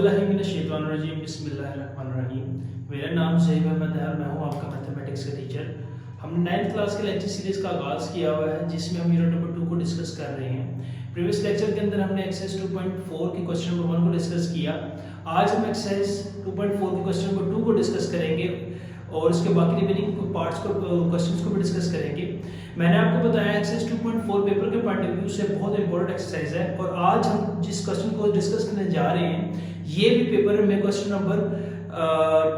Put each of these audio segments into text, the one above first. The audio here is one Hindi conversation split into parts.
बिस्मिल्लाहिर्रहमानिर्रहीम। मेरा नाम ज़हीब अहमद है और मैं हूँ आपका मैथमेटिक्स का टीचर। हमने 9th क्लास के लेक्चर सीरीज़ का आगाज़ किया हुआ है जिसमें हम यूनिट नंबर 2 को डिस्कस कर रहे हैं। प्रीवियस लेक्चर के अंदर हमने एक्सरसाइज 2.4 के क्वेश्चन नंबर 1 को डिस्कस किया। आज हम एक्सरसाइज 2.4 के क्वेश्चन नंबर 2 को डिस्कस करेंगे और उसके बाकी रिमेनिंग पार्ट्स को क्वेश्चंस को भी डिस्कस करेंगे। मैंने आपको बताया एक्सरसाइज 2.4 पेपर के पॉइंट ऑफ व्यू से बहुत इंपॉर्टेंट एक्सरसाइज है और आज हम जिस क्वेश्चन को डिस्कस करने जा रहे हैं ये भी पेपर में क्वेश्चन नंबर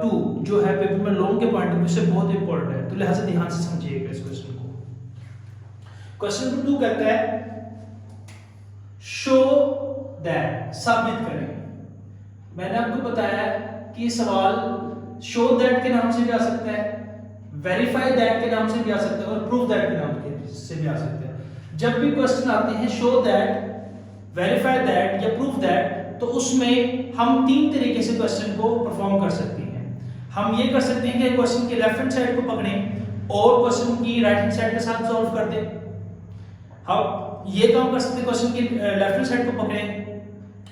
2 जो है पेपर में लॉन्ग के पॉइंट ऑफ व्यू से बहुत इंपॉर्टेंट है, तो लिहाजा ध्यान से समझिएगा इस क्वेश्चन को। क्वेश्चन नंबर 2 कहता है शो दैट, साबित करें। मैंने आपको बताया कि सवाल शो दैट के नाम से भी आ सकता है, वेरीफाई दैट के नाम से भी आ सकता है और प्रूव दैट के नाम से भी आ सकता है। जब भी क्वेश्चन आते हैं शो दैट, वेरीफाई दैट या प्रूव दैट, तो उसमें हम 3 तरीके से क्वेश्चन को परफॉर्म कर सकते हैं। हम ये कर सकते हैं कि क्वेश्चन की लेफ्ट हैंड साइड को पकड़ें और क्वेश्चन की राइट हैंड साइड के साथ सॉल्व कर दें। हम ये काम कर सकते हैं, क्वेश्चन की लेफ्ट हैंड साइड को पकड़ें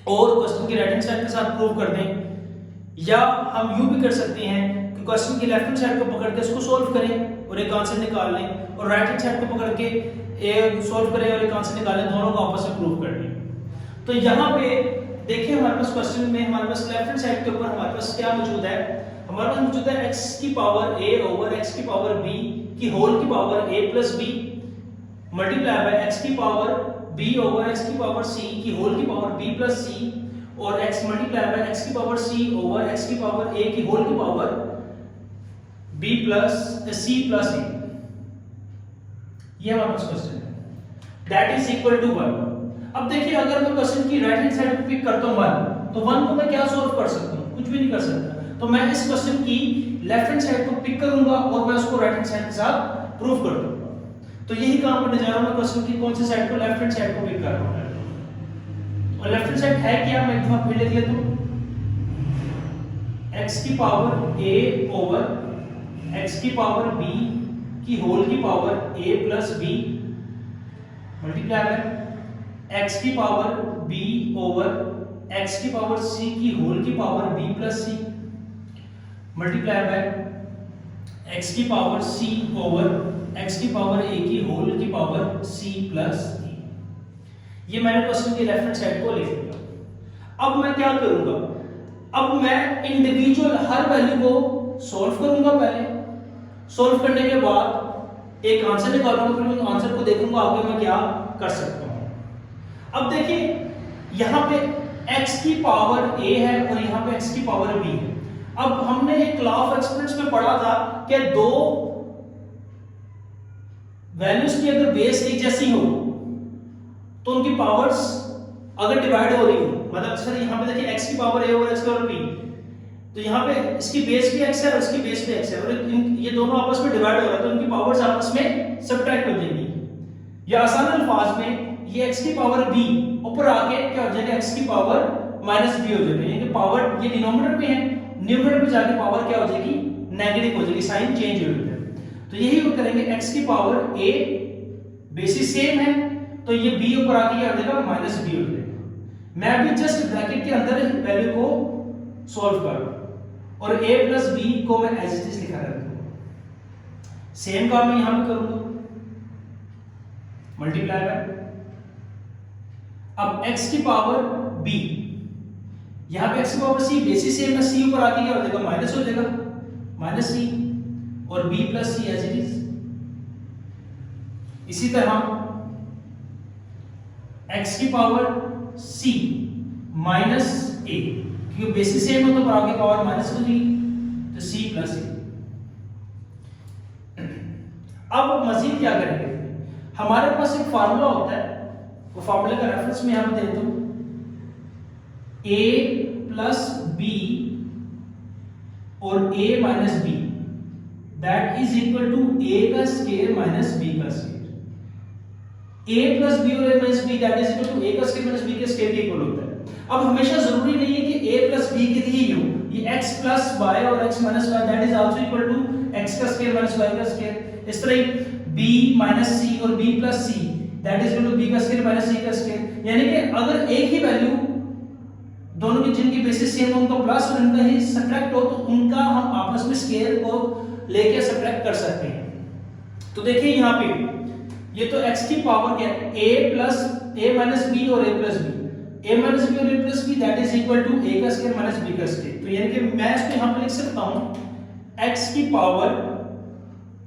और क्वेश्चन की राइट हैंड साइड के साथ प्रूव कर दें, या हम यूं भी कर सकते हैं कि क्वेश्चन की लेफ्ट हैंड साइड को पकड़ के इसको सॉल्व करें और एक आंसर निकाल लें और राइट हैंड साइड को पकड़ के एक सॉल्व करें और एक आंसर निकालें, दोनों को आपस में प्रूव कर लें। तो यहाँ पे देखिए हमारे पास क्वेश्चन में हमारे पास लेफ्ट हैंड साइड के ऊपर हमारे पास क्या मौजूद है, हमारे पास मौजूद है x की पावर a ओवर x की पावर b की होल की power a plus b multiply by x की पावर b ओवर x की पावर c की होल की पावर b प्लस c और x मल्टीप्लाई बाय x की पावर c ओवर x की पावर a की होल की power b plus c plus a। ये हमारे पास क्वेश्चन है, दैट इज इक्वल टू 1। अब देखिए अगर मैं क्वेश्चन की राइट हैंड साइड पे पिक करता हूं 1, तो 1 को मैं क्या सॉल्व कर सकता हूं, कुछ भी नहीं कर सकता। तो मैं इस क्वेश्चन की लेफ्ट हैंड साइड को पिक करूंगा और मैं उसको राइट हैंड साइड के साथ प्रूव कर दूंगा। तो यही काम करने जा रहा हूं मैं, क्वेश्चन की कौन सी साइड को, लेफ्ट हैंड साइड को पिक कर रहा हूं। और लेफ्ट हैंड साइड है क्या, मैं एक बार फिर लिख लेता हूं, x की पावर a ओवर x की पावर b की होल की power a plus b multiply by x की पावर b ओवर x की पावर c की होल की power b plus c multiply by x की पावर c ओवर x की पावर a की होल की पावर c प्लस a। ये मैंने क्वेश्चन की लेफ्ट हैंड साइड को लिख दिया। अब मैं क्या करूंगा, अब मैं इंडिविजुअल हर वैल्यू को सॉल्व करूंगा। पहले सॉल्व करने के बाद एक आंसर निकालूंगा, फिर उस आंसर को देखूंगा आगे मैं क्या कर सकता हूं। अब देखिए यहां पे x की पावर a है और यहां पे x की पावर b है। अब हमने एक लॉ ऑफ एक्सपोनेंट्स में पढ़ा था कि दो वैल्यूज की अगर बेस एक जैसी हो तो उनकी पावर्स अगर डिवाइड हो रही हो, मतलब सर यहां पे देखिए x की पावर a और x की पावर b, तो यहाँ पे इसकी बेस भी x है और इसकी बेस भी x है और ये दोनों आपस में डिवाइड हो रहा है, तो इनकी पावर्स आपस में सब्ट्रैक्ट हो जाएंगी। या आसान अल्फाज में ये x की पावर b ऊपर आके क्या हो जाएगा, x की पावर माइनस b हो जाएगा। यानी कि पावर ये डिनोमिनेटर में है, न्यूमरेटर में जाके पावर क्या हो जाएगी, नेगेटिव हो जाएगी, साइन चेंज हो जाएगा। तो यही वो करेंगे, x की पावर a बेसिस सेम है तो ये b ऊपर आके क्या हो जाएगा, माइनस b हो जाएगा। मैं अभी जस्ट ब्रैकेट के अंदर वैल्यू को सॉल्व कर रहा हूं और a प्लस b को मैं एज इट इज लिखा रहता हूं। सेम काम मैं यहां पे करूंगा, मल्टीप्लाई बाय अब x की पावर b, यहां पे x की पावर c बेसिस सेम है, c ऊपर आके क्या हो जाएगा, माइनस हो जाएगा, माइनस c और b plus c as it is. इसी तरह x की पावर c माइनस a, क्योंकि बेसिस सेम है तो आगे पावर माइनस हो जाएगी, तो c प्लस a। अब मजीद क्या करेंगे, हमारे पास एक फार्मूला होता है, वो फार्मूले का रेफरेंस मैं यहां पे दे दूं, a प्लस b और a minus b that is equal to a का स्क्वायर माइनस b का स्क्वायर। a प्लस b और a minus b that is equal to a का स्क्वायर माइनस b के स्क्वायर के इक्वल होता है। अब हमेशा जरूरी नहीं है कि a प्लस b के लिए ही हो, ये x प्लस y और x minus y that is also equal to x का स्क्वायर माइनस y का स्क्वायर। इस तरह b माइनस c और b plus c that is equal to b का स्क्वायर माइनस c का स्क्वायर। यानी कि अगर एक ही वैल्यू दोनों की जिनकी बेसिस सेम हो उनका प्लस और इनका ही सब्ट्रैक्ट हो तो उनका हम आपस में स्केयर को लेके सब्ट्रैक्ट कर सकते हैं। तो देखिए यहाँ पे ये तो x की पावर क्या है, a माइनस b और a plus b, a minus b और a plus b that is equal to a का स्क्वायर माइनस b का स्क्वायर। तो यानी कि मैं इसको यहाँ पे लिख सकता हूँ x की पावर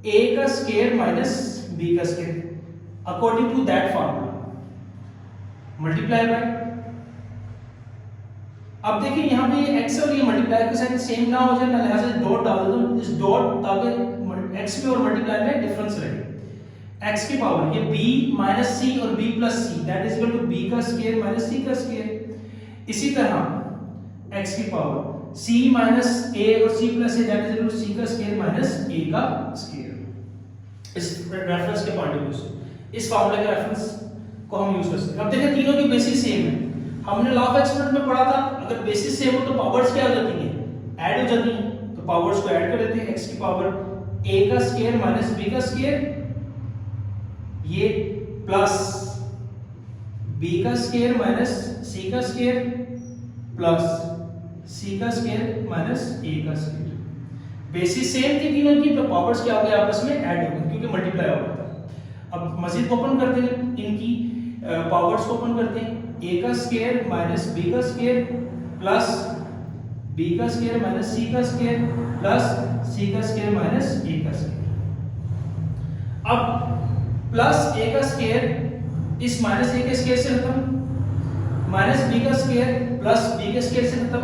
a का स्क्वायर माइनस b का square according to that formula multiply by. अब देखिए यहाँ पे ये x और ये मल्टीप्लाई के साथ सेम ना हो जाए ना, लिहाजा डॉट डाल दो, इस डॉट ताकि x में और मल्टीप्लाई में डिफरेंस रहे। x की पावर ये b माइनस c और b plus c that is equal to b का स्क्वायर माइनस c का स्क्वायर। इसी तरह x की पावर c माइनस a और c plus a that is equal to c का स्क्वायर माइनस a का स्क्वायर। इस रेफरेंस के पॉइंट ऑफ व्यू से इस फार्मूले के रेफरेंस को हम यूज कर सकते हैं। अब देखिए तीनों की बेसिस सेम है, हमने लॉ ऑफ एक्सपोनेंट में पढ़ा था अगर बेसिस सेम हो तो पावर्स क्या हो जाती हैं, ऐड हो जाती हैं। तो पावर्स को ऐड कर देते हैं, x की पावर a का स्क्वायर माइनस b का स्क्वायर ये प्लस b का स्क्वायर माइनस c का स्क्वायर प्लस c का स्क्वायर माइनस a का स्क्वायर। बेसिस सेम थी तीनों की तो पावर्स क्या हो गए आपस में ऐड हो गए क्योंकि मल्टीप्लाई हो रहा था। अब मजीद ओपन करते हैं, इनकी पावर्स को ओपन करते हैं, a का स्क्वायर माइनस b का स्क्वायर प्लस b का स्क्वायर माइनस c का स्क्वायर प्लस c का स्क्वायर माइनस a का स्क्वायर। अब प्लस a का स्क्वायर इस माइनस a के स्क्वायर से खत्म, माइनस b का स्क्वायर प्लस b के स्क्वायर से खत्म,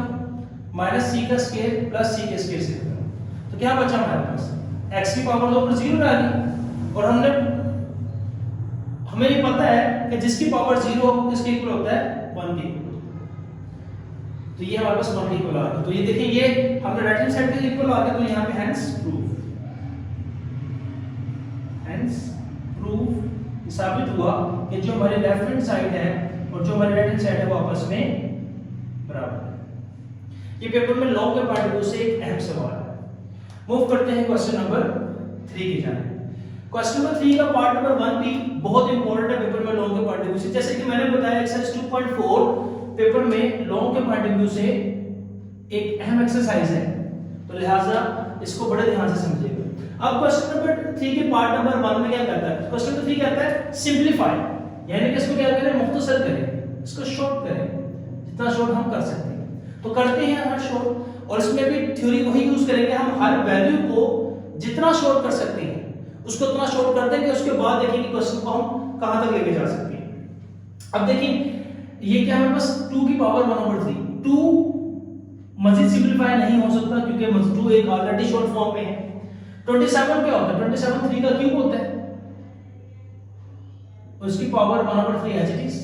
माइनस c का स्क्वायर प्लस c के स्क्वायर से खत्म। तो क्या बचा हमारे पास, x की पावर तो ऊपर 0 आ गई और हमें ये पता है कि जिसकी पावर 0 हो किसके इक्वल होता है 1 के इक्वल। तो ये हमारे पास 1 के इक्वल आ गया। तो ये देखिए ये हमने राइट हैंड साइड के इक्वल आ गया तो यहाँ पे हैंस प्रूफ साबित हुआ कि जो हमारी लेफ्ट हैंड साइड है और जो हमारी राइट हैंड साइड है वो आपस में बराबर है। ये पेपर में लॉ के पॉइंट ऑफ व्यू से एक अहम सवाल है। मूव करते हैं क्वेश्चन नंबर 3 की जाने। क्वेश्चन नंबर 3 का पार्ट नंबर 1 भी बहुत इंपॉर्टेंट है पेपर में लॉ के पॉइंट ऑफ व्यू से। जैसे कि मैंने बताया एक्सरसाइज 2.4 पेपर में लॉ के पॉइंट ऑफ व्यू से एक अहम एक्सरसाइज है तो लिहाजा इसको बड़े ध्यान से समझिएगा। अब क्वेश्चन नंबर 3 के पार्ट नंबर 1 में क्या करता है, क्वेश्चन नंबर 3 कहता है सिंपलीफाई, यानी कि इसको क्या करें, मुख्तसर करें, इसको शॉर्ट करें, जितना शॉर्ट हम कर सकते हैं तो करते हैं हर शॉर्ट। और इसमें भी थ्योरी वही यूज करेंगे, हम हर वैल्यू को जितना शॉर्ट कर सकते हैं उसको उतना शॉर्ट कर देंगे, उसके बाद देखेंगे क्वेश्चन को हम कहां तक लेके जा सकते हैं। अब देखिए ये क्या है, बस 2 की पावर 1/3, 2 मजीद सिंपलीफाई नहीं हो सकता क्योंकि 2 एक ऑलरेडी शॉर्ट फॉर्म में है। 27 क्या होता है, 27 3 का क्यूब होता है, उसकी पावर 1/3 एज इट इज।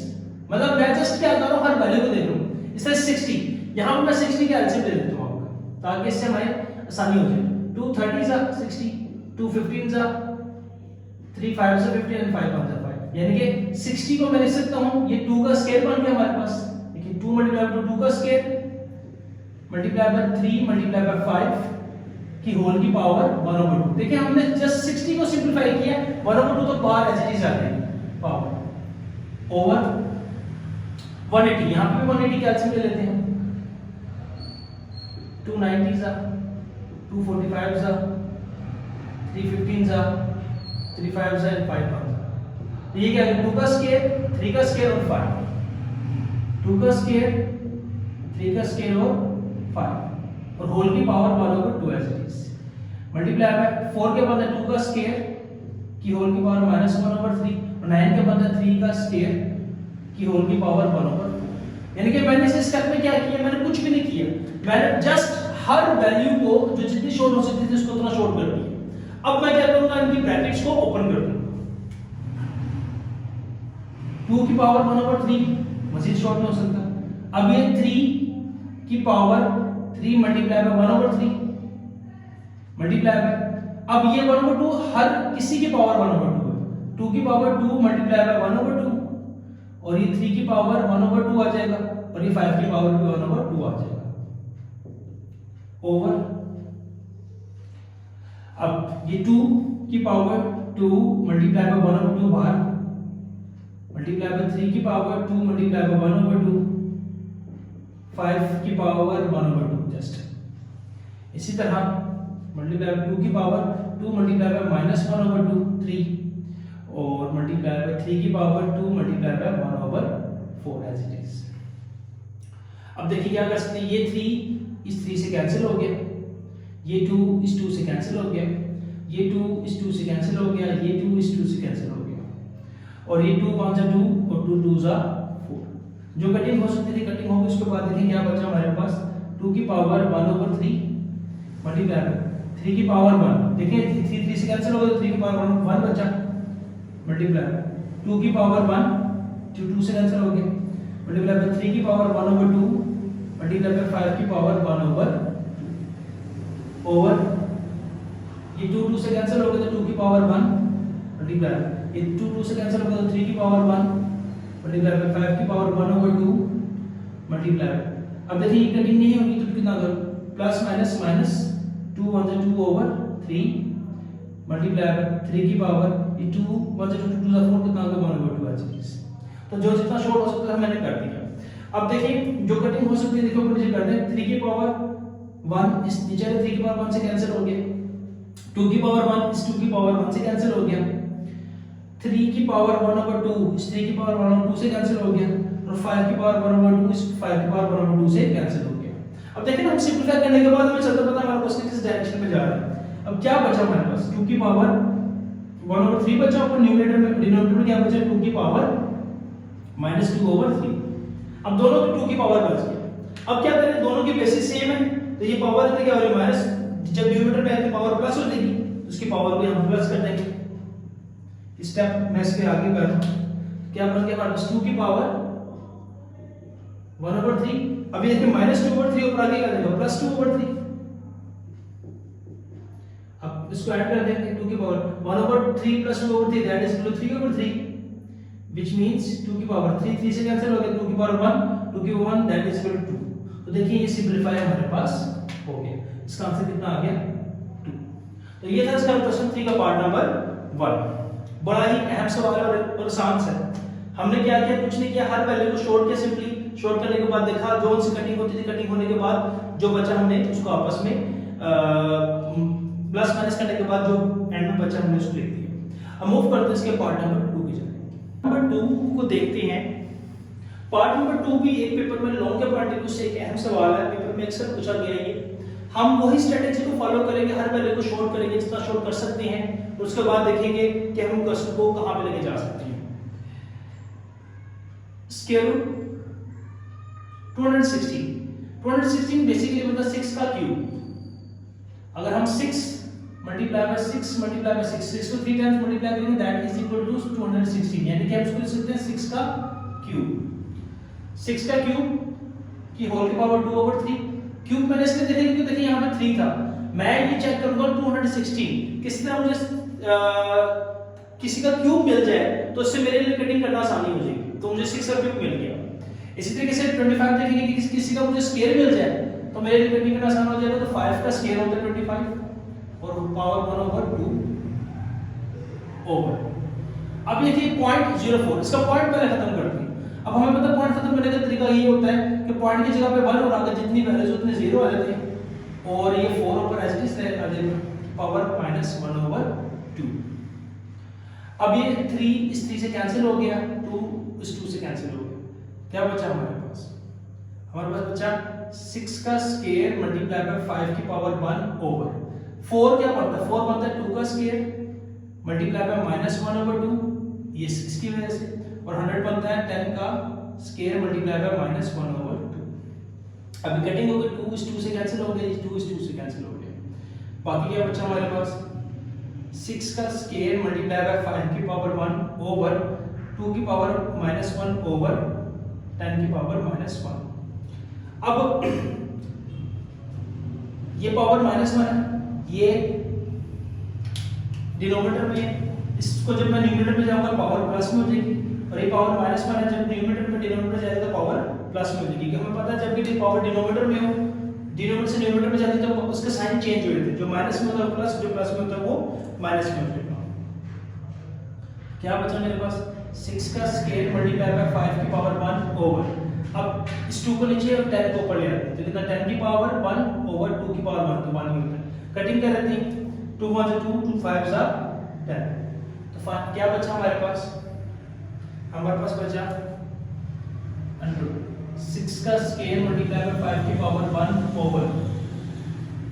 मतलब मैं जस्ट क्या कर रहा हूं, हर वैल्यू को देख रहा हूं। इससे 60 यहां पर मैं 60 का एलसीएम ले लेता हूं आपका, ताकि इससे हमें आसानी हो जाए। 2 30 जा 60, 2 15 जा 3 5 से 15 एंड 5 1 जा 5, यानी कि 60 को मैं लिख सकता हूं, ये 2 का स्क्वायर बन गया हमारे पास। देखिए 2 मल्टीप्लाई बाय 2 का square multiply by 3 multiply by 5 की होल की पावर 1/2। देखिए हमने जस्ट 60 को सिंपलीफाई किया, 1/2 तो बाहर एज इट इज आ गई पावर ओवर 180। यहां पे भी 180 का एलसीएम ले लेते हैं, 290 जा 245 जा 315 जा 35 जा 5 1 जा। तो ये क्या है, 2 का स्क्वायर 3 का स्क्वायर और 5, 2 का स्क्वायर 3 का स्क्वायर और 5 और होल की power 1/2 as it is multiply by 4 के बाद 2 का स्क्वायर की होल की पावर -1/3 और 9 के बाद 3 का स्क्वायर की होल की पावर 1/4। यानी कि मैंने इस स्टेप में क्या किया, मैंने कुछ भी नहीं किया, मैंने जस्ट हर वैल्यू को जो जितनी शॉर्ट हो सकती थी उसको उतना शॉर्ट कर दिया। अब मैं क्या करूंगा, इनकी ब्रैकेट्स को ओपन कर दूंगा। 2 की पावर 1/3 मजीद शॉर्ट नहीं हो सकता। अब ये 3 की power 3 multiply by 1/3 multiply by, अब ये 1/2 हर किसी की पावर 1/2 है। 2 की पावर 2 मल्टीप्लाई बाय 1/2 और ये 3 की पावर 1/2 आ जाएगा और ये 5 की पावर भी 1/2 आ जाएगा ओवर। अब ये 2 की पावर 2 मल्टीप्लाई बाय 1/2 बाहर मल्टीप्लाई बाय 3 की पावर 2 मल्टीप्लाई बाय 1/2 5 की पावर 1/2 जस्ट। इसी तरह मल्टीप्लाई बाय 2 की पावर 2 मल्टीप्लाई बाय -1/2 3 और मल्टीप्लाई बाय 3 की power 2 multiply by 1/4 as it is. अब देखिए क्या कर सकते हैं, ये 3 इस 3 से कैंसिल हो गया, ये 2 इस 2 से कैंसिल हो गया, ये 2 इस 2 से कैंसिल हो गया, ये 2 इस 2 से कैंसिल हो गया और ये 2 1 जा 2 और 2 2 जा 4। जो कटिंग हो सकती थी कटिंग होगी। उसके बाद देखिए क्या बचा हमारे पास 2 की पावर 1/3 मल्टीप्लाई बाय 3 की पावर 1। देखिए 3 3 से कैंसिल हो गया तो 3 की पावर 1 बचा मल्टीप्लाई 2 की पावर 1 जो 2 से कैंसिल हो गया मल्टीप्लाई बाय 3 की पावर 1/2 मल्टीप्लाई बाय 5 की पावर 1/2 ओवर ये 2 2 से कैंसिल हो गया तो 2 की पावर 1 मल्टीप्लाई ये 2 2 से कैंसिल हो गया तो 3 की पावर 1 मल्टीप्लाई बाय 5 की पावर 1/2 मल्टीप्लाई। अब देखिए ये कटिंग नहीं होगी तो कितना होगा प्लस माइनस माइनस 2 1 जा 2 ओवर 3 मल्टीप्लाई बाय 3 की पावर ये 2 1 जा 2 2 जा 4 कितना होगा 1/2 एज इट इज। तो जो जितना शॉर्ट हो सकता है मैंने कर दिया। अब देखिए जो कटिंग हो सकती है देखो नीचे कर दें 3 की पावर 1 इस नीचे 3 की पावर 1 से कैंसिल हो गया, 2 की पावर 1 इस 2 की पावर 1 से कैंसिल हो गया, 3 की पावर 1/2 इस 3 की पावर 1/2 से कैंसिल हो गया और 5 की पावर 1/2 इस 5 की पावर 1/2 से कैंसिल हो गया। अब देखिए ना हम सिंपलीफाई करने के बाद हमें चलता पता हमारा क्वेश्चन किस डायरेक्शन में जा रहा है। अब क्या बचा हमारे पास 2 की पावर 1/3 बचा और न्यूमरेटर में डिनोमिनेटर में क्या बचा 2 की पावर -2/3। अब दोनों की 2 की पावर बच गया। अब क्या करें दोनों की बेसिस सेम है तो ये पावर इतनी क्या हो रही है माइनस, जब न्यूमरेटर पे आएगी पावर प्लस हो जाएगी तो उसकी पावर को हम प्लस कर देंगे। स्टेप मैं इसके आगे कर रहा हूं क्या बच गया हमारे पास 2 की पावर 1/3। अभी देखिए -2/3 ऊपर आगे क्या देगा +2/3। अब इसको ऐड कर देंगे 2 की power 1/3 + 2/3 that is 3/3 which means 2 की पावर 3 3 से कैंसिल हो गया 2 की पावर 1 2 की power 1 that is equal to 2। तो देखिए ये सिंपलीफाई हमारे पास हो गया। इसका आंसर कितना आ गया 2। तो ये था इसका क्वेश्चन 3 का पार्ट नंबर 1। बड़ा ही अहम सवाल है और आसान है। हमने क्या किया कुछ नहीं किया, हर वैल्यू को शॉर्ट किया, सिंपली शॉर्ट करने के बाद देखा जो उनसे कटिंग होती थी, कटिंग होने के बाद जो बचा हमने उसको आपस में प्लस माइनस करने के बाद जो एंड में बचा हमने उसको लिख दिया। अब मूव करते हैं इसके पार्ट नंबर 2 की जाने। नंबर 2 को देखते हैं। पार्ट नंबर 2 भी एक पेपर में लॉन्ग के पार्टिकल से एक अहम सवाल है, पेपर में अक्सर पूछा गया है। हम वही स्ट्रेटजी को फॉलो करेंगे, हर वैल्यू को शॉर्ट करेंगे जितना शॉर्ट कर सकते हैं, और उसके बाद देखेंगे कि हम क्वेश्चन को कहां पे लेके जा सकते हैं। स्क्वायर रूट 216 बेसिकली मतलब 6 का क्यूब। अगर हम 6 मल्टीप्लाई बाय 6 मल्टीप्लाई बाय 6 को 3 टाइम्स मल्टीप्लाई करेंगे दैट इज इक्वल टू 216, यानी कि हम इसको लिख सकते हैं 6 का क्यूब। 6 का क्यूब की होल की पावर 2/3। क्यूब मैंने इसलिए देखा क्योंकि देखिए यहां पे 3 था, मैं ये चेक करूंगा 216 किस तरह मुझे किसी का क्यूब मिल जाए तो इससे मेरे लिए कटिंग करना आसानी हो जाएगी, तो मुझे 6 का क्यूब मिल गया। इसी तरीके से 25 देखेंगे कि किसी का मुझे स्क्वायर मिल जाए तो मेरे लिए कटिंग करना आसान हो जाएगा, तो 5 का स्क्वायर होता है 25 और पावर 1/2 ओवर। अब देखिए 0.04 इसका पॉइंट पहले खत्म करते हैं। अब हमें पता है पॉइंट खत्म करने का तरीका ये होता है कि पॉइंट की जगह पे 1 और आगे जितनी वैल्यूज उतने 0 आ जाते हैं और ये 4 ऊपर एज इट इज आ जाएगा पावर -1/2। अब ये 3 इस 3 से कैंसिल हो गया, 2 इस 2 से कैंसिल हो गया, क्या बचा हमारे पास? हमारे पास बचा 6 का स्क्वायर मल्टीप्लाई बाय 5 की पावर 1 ओवर 4 क्या बनता है 4 बनता है 2 का स्क्वायर मल्टीप्लाई बाय -1/2 ये इसकी वजह से, और 100 बनता है 10 का स्क्वायर मल्टीप्लाई बाय -1/2। अभी कटिंग हो गई 2 इस 2 से कैंसिल हो गया, 2 इस 2 से कैंसिल हो गया, बाकी क्या बचा हमारे पास 6 का स्क्वायर मल्टीप्लाई बाय 5 की पावर 1 ओवर 2 की पावर -1 ओवर 10 की पावर -1। अब ये पावर -1 है, ये डिनोमिनेटर में है, इसको जब मैं न्यूमरेटर में जाऊंगा पावर प्लस में हो जाएगी, और ये पावर -1 है, जब न्यूमरेटर में डिनोमिनेटर जाएगा तो पावर प्लस में हो जाएगी। हमें पता है जब भी पावर डिनोमिनेटर में हो, डिनोमिनेटर से न्यूमरेटर में जाती है तो उसका साइन चेंज हो जाता है, जो माइनस में होता है प्लस, जो प्लस में होता है वो माइनस में हो जाएगा। क्या बचा मेरे पास 6 का स्क्वायर मल्टीप्लाई बाय 5 की पावर 1 ओवर, अब इस 2 को नीचे और 10 को ऊपर ले आते हैं, तो कितना 10 की पावर 1 ओवर 2 की पावर 1, तो 1 ही होता है। कटिंग कर देते हैं, 2 1 2 2 5 10, तो क्या बचा हमारे पास? हमारे पास बचा अंडर 6 का स्क्वायर मल्टीप्लाई बाय 5 की पावर 1 ओवर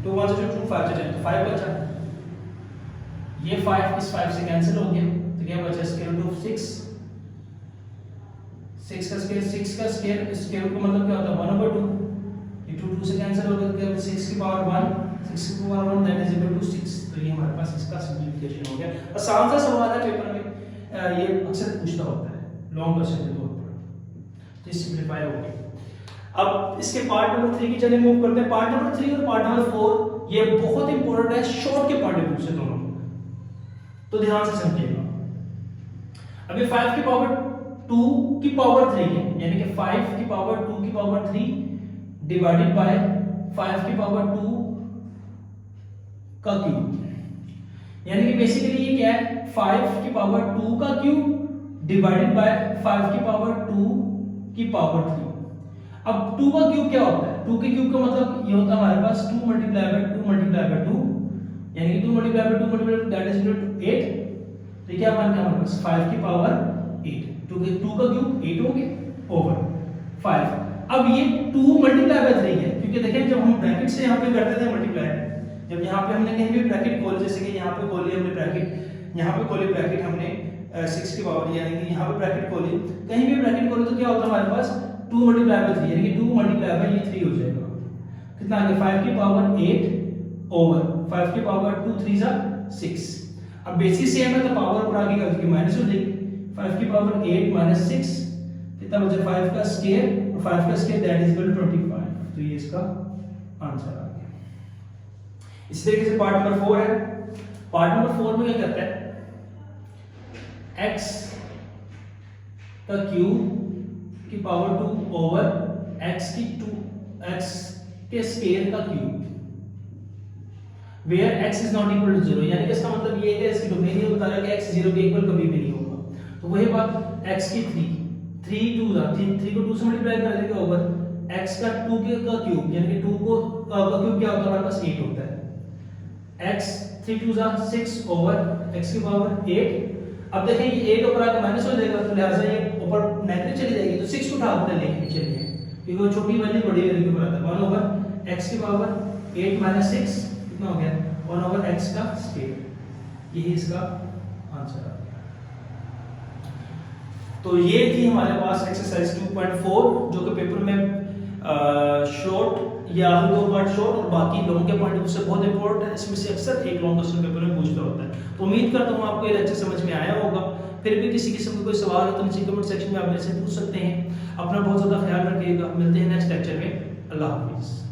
2 1 2 5 10, तो 5 बचा। ये 5 इस 5 से कैंसिल हो गया, तो क्या बचा? स्क्वायर रूट ऑफ 6, 6 का स्क्वायर स्क्वायर को मतलब क्या होता है 1 over 2, ये 2 2 से कैंसिल हो गया, 6 की पावर 1, 6 की power 1 that is equal to 6। तो ये हमारे पास इसका सिंपलीफिकेशन हो गया। आसान सा सवाल है, पेपर में ये अक्सर पूछता होता है लॉन्ग क्वेश्चन के तौर पर, तो सिंपलीफाई हो गया। अब इसके पार्ट नंबर 3 की चलिए मूव करते हैं। पार्ट नंबर 3 और पार्ट नंबर 4 ये बहुत इंपॉर्टेंट है, शॉर्ट के पार्ट में पूछे दोनों, तो ध्यान से समझिएगा। अभी 5 की पावर 2 की पावर 3 है, यानी कि 5 की पावर 2 की पावर 3 डिवाइडेड बाय 5 की पावर 2 का क्यूब, यानी कि बेसिकली ये क्या है 5 की पावर 2 का क्यूब डिवाइडेड बाय 5 की पावर 2 की पावर 3। अब 2 का क्यूब क्या होता है? 2 के क्यूब का मतलब ये होता है हमारे पास 2 मल्टीप्लाई बाय 2 मल्टीप्लाई बाय 2, यानी कि 2 multiply by 2 multiply by 2 that is equal to 8। तो क्या बन गया हमारे पास 5 की पावर 8, 2 का क्यूब 8 हो गया ओवर 5। अब ये 2 मल्टीप्लाई बाय 3 है, क्योंकि देखें जब हम ब्रैकेट से यहाँ पे करते थे मल्टीप्लाई, जब यहाँ पे हमने कहीं भी ब्रैकेट खोले, जैसे कि यहाँ पे खोली हमने ब्रैकेट, यहाँ पे खोली ब्रैकेट हमने 6 की पावर, यानी कि यहाँ पे ब्रैकेट खोली, कहीं भी ब्रैकेट खोले तो क्या होता है हमारे पास 2 मल्टीप्लाई बाय 3, यानी कि 2 मल्टीप्लाई बाय ये 3 हो जाएगा। कितना आ गया 5 की पावर 8 ओवर 5 की पावर 2 3 जा 6। अब बेसिस सेम है तो पावर ऊपर आगे करके माइनस हो जाएगी, 5 की पावर 8 माइनस 6 कितना बचा 5 का स्क्वायर, और 5 का square that is equal to 25। तो ये इसका आंसर आ गया। इसी तरीके से पार्ट नंबर 4 है। पार्ट नंबर 4 में क्या करता है x का क्यूब की पावर 2 ओवर x के स्क्वायर का cube where x is not equal to 0, यानी कि इसका मतलब ये है इसकी डोमेन ये बता रहा है कि x 0 के इक्वल कभी भी नहीं होगा। तो वही बात x की 3 2 था, 3 को 2 से मल्टीप्लाई कर देंगे ओवर x का 2 का क्यूब, यानी कि 2 को का क्यूब क्या होता है हमारे पास 8 होता है, x 3 2 जा 6 ओवर x की पावर 8। अब देखें ये 8 ऊपर आकर माइनस हो जाएगा, तो लिहाजा ये ऊपर नेगेटिव चली जाएगी, तो 6 को उठा कर लेंगे चलिए, क्योंकि वो छोटी वैल्यू बड़ी वैल्यू के बराबर है। 1 ओवर x की पावर 8 माइनस 6 कितना हो गया 1 ओवर x का स्क्वायर, यही इसका आंसर आ गया। तो ये थी हमारे पास एक्सरसाइज 2.4, जो कि पेपर में शॉर्ट या दो पार्ट शॉर्ट और बाकी लॉन्ग के पॉइंट से बहुत इंपॉर्टेंट है। इसमें से अक्सर एक लॉन्ग क्वेश्चन पेपर में पूछता होता है। तो उम्मीद करता हूँ आपको ये लेक्चर समझ में आया होगा। फिर भी किसी किस्म का कोई सवाल हो तो नीचे कमेंट सेक्शन में आप मेरे से पूछ सकते हैं। अपना बहुत ज़्यादा ख्याल रखिएगा। मिलते हैं नेक्स्ट लेक्चर में। अल्लाह हाफिज़।